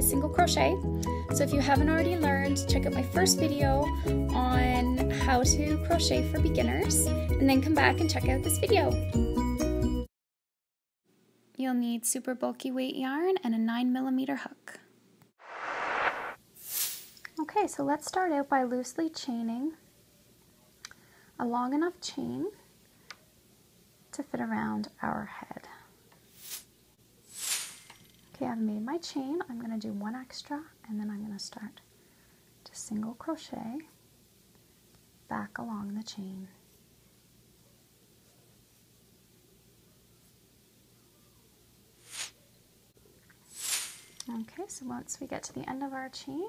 single crochet. So if you haven't already learned, check out my first video on how to crochet for beginners, and then come back and check out this video. You'll need super bulky weight yarn and a 9mm hook. Okay, so let's start out by loosely chaining a long enough chain to fit around our head. Okay, I've made my chain. I'm going to do one extra, and then I'm going to start to single crochet back along the chain. Okay, so once we get to the end of our chain,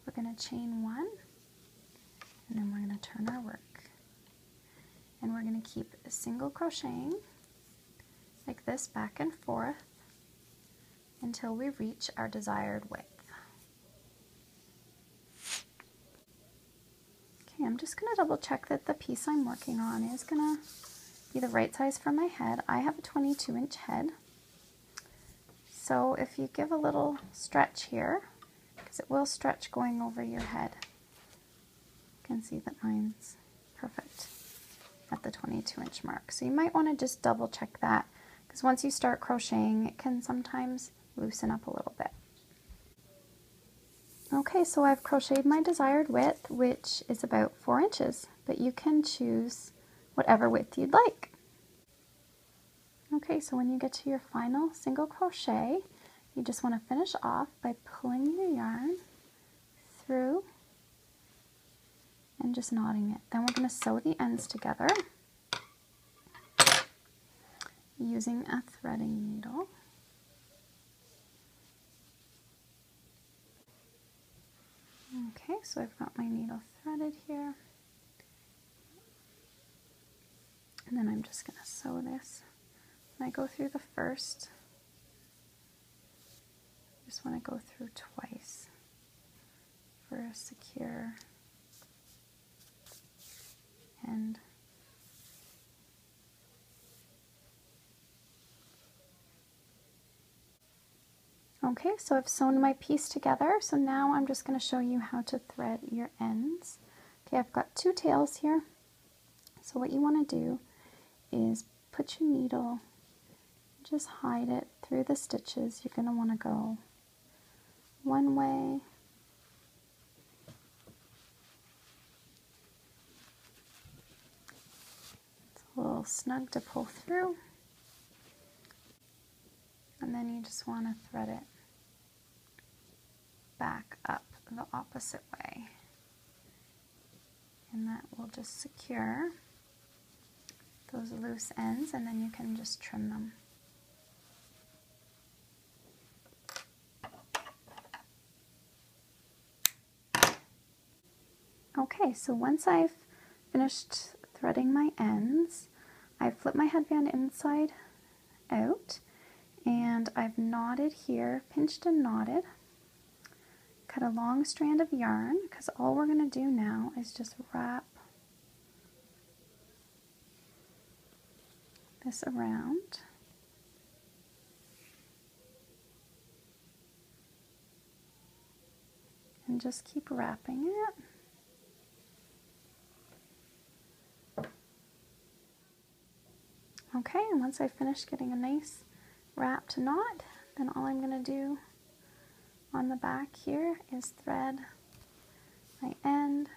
we're going to chain one, and then we're going to turn our work. And we're going to keep single crocheting like this back and forth until we reach our desired width. Okay, I'm just going to double check that the piece I'm working on is going to be the right size for my head. I have a 22-inch head. So if you give a little stretch here, because it will stretch going over your head, you can see that mine's perfect at the 22-inch mark. So you might want to just double check that, because once you start crocheting, it can sometimes loosen up a little bit. Okay, so I've crocheted my desired width, which is about 4 inches, but you can choose whatever width you'd like. Okay, so when you get to your final single crochet, you just want to finish off by pulling your yarn through and just knotting it. Then we're going to sew the ends together using a threading needle. Okay, so I've got my needle threaded here, and then I'm just going to sew this. When I go through the first, I just want to go through twice for a secure end. Okay, so I've sewn my piece together, so now I'm just going to show you how to thread your ends. Okay, I've got 2 tails here, so what you want to do is put your needle, just hide it through the stitches. You're going to want to go one way, it's a little snug to pull through, and then you just want to thread it back up the opposite way, and that will just secure those loose ends, and then you can just trim them. Okay, so once I've finished threading my ends, I flip my headband inside out, and I've knotted here, pinched and knotted, cut a long strand of yarn, because all we're going to do now is just wrap this around. And just keep wrapping it. Okay, and once I finish getting a nice wrapped knot, then all I'm going to do on the back here is thread my end,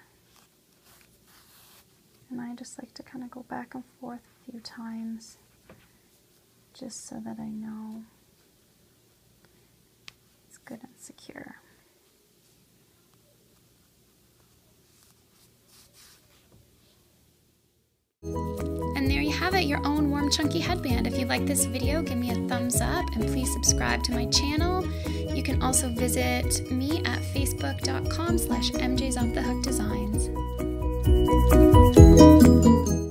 and I just like to kind of go back and forth a few times just so that I know it's good and secure. And there you have it, your own warm chunky headband. If you like this video, give me a thumbs up and please subscribe to my channel. You can also visit me at facebook.com/mjsoffthehookdesigns.